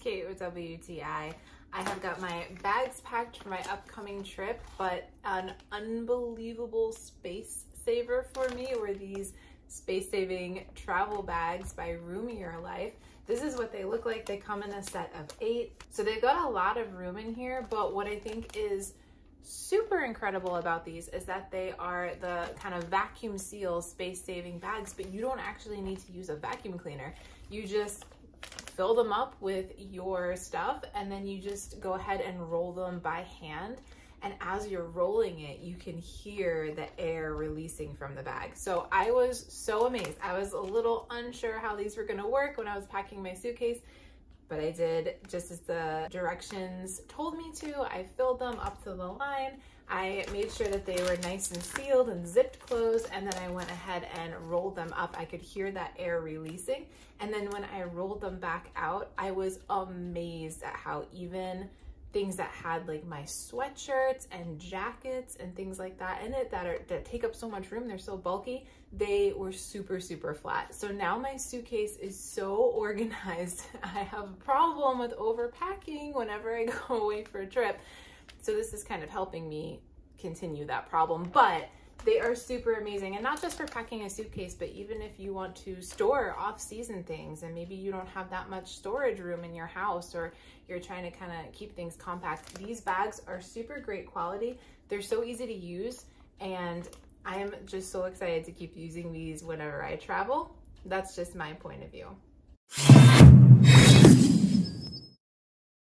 Kate with WTI. I have got my bags packed for my upcoming trip, but an unbelievable space saver for me were these space-saving travel bags by Roomier Life. This is what they look like. They come in a set of 8. So they've got a lot of room in here, but what I think is super incredible about these is that they are the kind of vacuum seal space-saving bags, but you don't actually need to use a vacuum cleaner. You just fill them up with your stuff and then you just go ahead and roll them by hand. And as you're rolling it, you can hear the air releasing from the bag. So I was so amazed. I was a little unsure how these were gonna work when I was packing my suitcase, but I did just as the directions told me to. I filled them up to the line. I made sure that they were nice and sealed and zipped closed, and then I went ahead and rolled them up. I could hear that air releasing. And then when I rolled them back out, I was amazed at how even things that had like my sweatshirts and jackets and things like that in it that take up so much room, they're so bulky, they were super, super flat. So now my suitcase is so organized. I have a problem with overpacking whenever I go away for a trip. So this is kind of helping me continue that problem, but they are super amazing. And not just for packing a suitcase, but even if you want to store off-season things and maybe you don't have that much storage room in your house, or you're trying to kind of keep things compact, these bags are super great quality. They're so easy to use, and I am just so excited to keep using these whenever I travel. That's just my point of view.